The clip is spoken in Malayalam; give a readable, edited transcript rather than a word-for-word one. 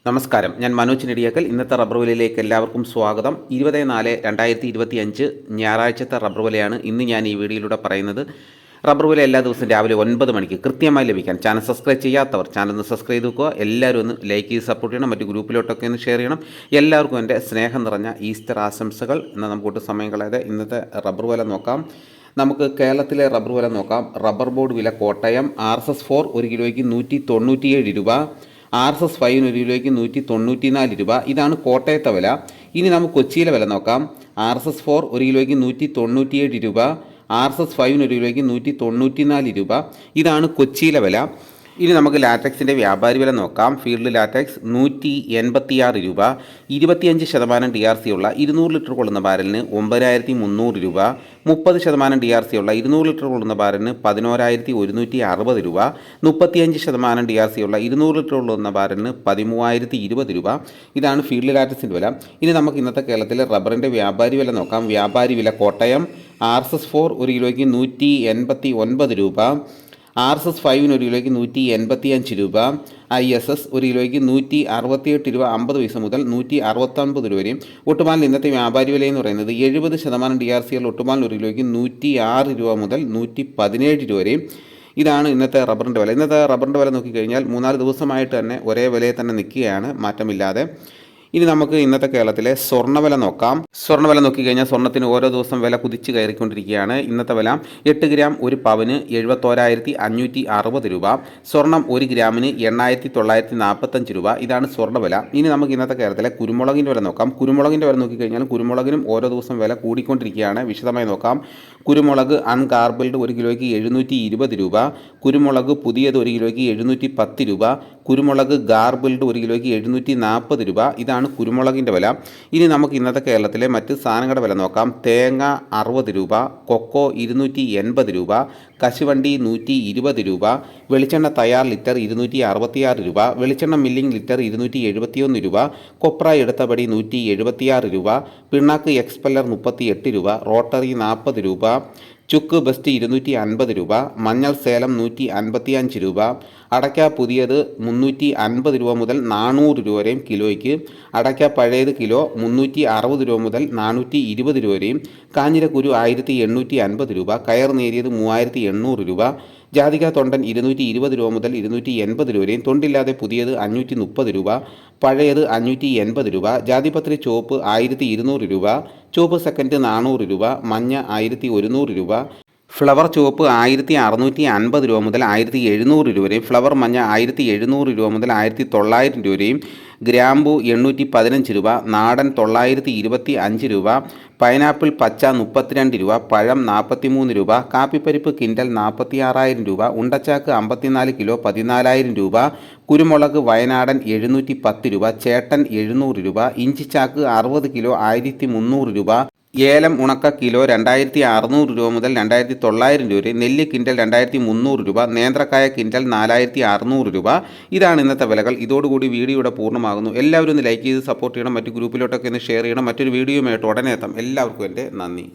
നമസ്കാരം, ഞാൻ മനോജ് നെടിയാക്കൽ. ഇന്നത്തെ റബ്ബർ വിലയിലേക്ക് എല്ലാവർക്കും സ്വാഗതം. 24/4/2025 ഞായറാഴ്ചത്തെ റബ്ബർ വിലയാണ് ഇന്ന് ഞാൻ ഈ വീഡിയോയിലൂടെ പറയുന്നത്. റബ്ബർ വില എല്ലാ ദിവസവും രാവിലെ 9 മണിക്ക് കൃത്യമായി ലഭിക്കാൻ ചാനൽ സബ്സ്ക്രൈബ് ചെയ്യാത്തവർ ചാനൽ ഒന്ന് സബ്സ്ക്രൈബ് ചെയ്തുക്കുക. എല്ലാവരും ഒന്ന് ലൈക്ക് ചെയ്ത് സപ്പോർട്ട് ചെയ്യണം, മറ്റു ഗ്രൂപ്പിലോട്ടൊക്കെ ഒന്ന് ഷെയർ ചെയ്യണം. എല്ലാവർക്കും എൻ്റെ സ്നേഹം നിറഞ്ഞ ഈസ്റ്റർ ആശംസകൾ. എന്നാൽ നമുക്ക് സമയം കളയാതെ ഇന്നത്തെ റബ്ബർ വില നോക്കാം. നമുക്ക് കേരളത്തിലെ റബ്ബർ വില നോക്കാം. റബ്ബർ ബോർഡ് വില കോട്ടയം RSS-4 1 കിലോയ്ക്ക് 197 രൂപ, RSS-5 1 കിലോയ്ക്ക് 194 രൂപ. ഇതാണ് കോട്ടയത്തെ വില. ഇനി നമുക്ക് കൊച്ചിയിലെ വില നോക്കാം. RSS-4 1 കിലോയ്ക്ക് 197 രൂപ, RSS-5 1 കിലോയ്ക്ക് 194 രൂപ. ഇതാണ് കൊച്ചിയിലെ വില. ഇനി നമുക്ക് ലാറ്റക്സിൻ്റെ വ്യാപാരി വില നോക്കാം. ഫീൽഡ് ലാറ്റക്സ് 186 രൂപ, 25% DRC ഉള്ള 200 ലിറ്റർ കൊള്ളുന്ന ബാരലിന് 9300 രൂപ, 30% DRC ഉള്ള 200 ലിറ്റർ കൊള്ളുന്ന ബാരലിന് 11160 രൂപ, 35% DRC ഉള്ള 200 ലിറ്റർ കൊള്ളുന്ന ബാരലിന് 13020 രൂപ. ഇതാണ് ഫീൽഡ് ലാറ്റക്സിൻ്റെ വില. ഇനി നമുക്ക് ഇന്നത്തെ കേരളത്തിലെ റബ്ബറിൻ്റെ വ്യാപാരി വില നോക്കാം. വ്യാപാരി വില കോട്ടയം RSS-4 1 കിലോയ്ക്ക് 189 രൂപ, RSS-5 1 കിലോയ്ക്ക് 185 രൂപ, ISS 1 കിലോയ്ക്ക് 168 രൂപ 50 പൈസ മുതൽ 169 രൂപ വരെയും. ഒട്ടുമാലിന് ഇന്നത്തെ വ്യാപാരി വില എന്ന് പറയുന്നത് 70% DRC ഉള്ള ഒട്ടുമാലിന് 1 കിലോയ്ക്ക് 106 രൂപ മുതൽ 117 രൂപ വരെയും. ഇതാണ് ഇന്നത്തെ റബ്ബറിൻ്റെ വില. ഇന്നത്തെ റബ്ബറിൻ്റെ വില നോക്കിക്കഴിഞ്ഞാൽ 3-4 ദിവസമായിട്ട് തന്നെ ഒരേ വിലയിൽ തന്നെ നിൽക്കുകയാണ്, മാറ്റമില്ലാതെ. ഇനി നമുക്ക് ഇന്നത്തെ കേരളത്തിലെ സ്വർണ്ണവില നോക്കാം. സ്വർണ്ണവില നോക്കിക്കഴിഞ്ഞാൽ സ്വർണ്ണത്തിന് ഓരോ ദിവസം വില കുതിച്ച് കയറിക്കൊണ്ടിരിക്കുകയാണ്. ഇന്നത്തെ വില 8 ഗ്രാം 1 പവന് 71,560 രൂപ. സ്വർണം 1 ഗ്രാമിന് 8,945 രൂപ. ഇതാണ് സ്വർണ്ണവില. ഇനി നമുക്ക് ഇന്നത്തെ കേരളത്തിലെ കുരുമുളകിൻ്റെ വില നോക്കാം. കുരുമുളകിൻ്റെ വില നോക്കിക്കഴിഞ്ഞാൽ കുരുമുളകിനും ഓരോ ദിവസം വില കൂടിക്കൊണ്ടിരിക്കുകയാണ്. വിശദമായി നോക്കാം. കുരുമുളക് അൺഗാർബിൾഡ് 1 കിലോയ്ക്ക് 720 രൂപ, കുരുമുളക് പുതിയത് 1 കിലോയ്ക്ക് 710 രൂപ, കുരുമുളക് ഗാർബിൾഡ് 1 കിലോയ്ക്ക് 740 രൂപ. ഇതാണ് കുരുമുളകിൻ്റെ വില. ഇനി നമുക്ക് ഇന്നത്തെ കേരളത്തിലെ മറ്റ് സാധനങ്ങളുടെ വില നോക്കാം. തേങ്ങ 60 രൂപ, കൊക്കോ 280 രൂപ, കശുവണ്ടി 120 രൂപ, വെളിച്ചെണ്ണ തയ്യാർ ലിറ്റർ 266 രൂപ, വെളിച്ചെണ്ണ മില്ലിംഗ് ലിറ്റർ 271 രൂപ, കൊപ്ര എടുത്തപടി 176 രൂപ, പിണ്ണാക്ക് എക്സ്പെല്ലർ 38 രൂപ, റോട്ടറി 40 രൂപ, ചുക്ക് ബെസ്റ്റ് 250 രൂപ, മഞ്ഞൾ സേലം 155 രൂപ, അടയ്ക്ക പുതിയത് 350 രൂപ മുതൽ 400 രൂപ വരെയും കിലോയ്ക്ക്, അടയ്ക്ക പഴയത് കിലോ 360 രൂപ മുതൽ 420 രൂപ വരെയും, കാഞ്ഞിരക്കുരു 1850 രൂപ, കയർ നേരിയത് 3800 രൂപ, ജാതിക തൊണ്ടൻ 220 രൂപ മുതൽ 280 രൂപ വരെയും, തൊണ്ടില്ലാതെ പുതിയത് 530 രൂപ, പഴയത് 580 രൂപ, ജാതിപത്രി ചുവപ്പ് 1200 രൂപ, ചുവപ്പ് സെക്കൻഡ് 400 രൂപ, മഞ്ഞ 1100 രൂപ, ഫ്ലവർ ചുവപ്പ് 1650 രൂപ മുതൽ 1700 രൂപ വരെയും, ഫ്ലവർ മഞ്ഞ 1700 രൂപ മുതൽ 1900 രൂപ വരെയും, ഗ്രാമ്പു 815 രൂപ, നാടൻ 925 രൂപ, പൈനാപ്പിൾ പച്ച 32 രൂപ, പഴം 43 രൂപ, കാപ്പിപ്പരിപ്പ് കിൻഡൽ 46,000 രൂപ, ഉണ്ടച്ചാക്ക് 54 കിലോ 14,000 രൂപ, കുരുമുളക് വയനാടൻ 710 രൂപ, ചേട്ടൻ 700 രൂപ, ഇഞ്ചിച്ചാക്ക് 60 കിലോ 1300 രൂപ, ഏലം ഉണക്ക കിലോ 2600 രൂപ മുതൽ 2900 രൂപ വരെ, നെല്ല് കിൻഡൽ 2300 രൂപ, നേന്ത്രക്കായ കിൻഡൽ 4600 രൂപ. ഇതാണ് ഇന്നത്തെ വിലകൾ. ഇതോടുകൂടി വീഡിയോയുടെ പൂർണ്ണമാകുന്നു. എല്ലാവരും ഒന്ന് ലൈക്ക് ചെയ്ത് സപ്പോർട്ട് ചെയ്യണം, മറ്റു ഗ്രൂപ്പിലോട്ടൊക്കെ ഒന്ന് ഷെയർ ചെയ്യണം. മറ്റൊരു വീഡിയോയുമായിട്ട് ഉടനെ എത്താം. എല്ലാവർക്കും എൻ്റെ നന്ദി.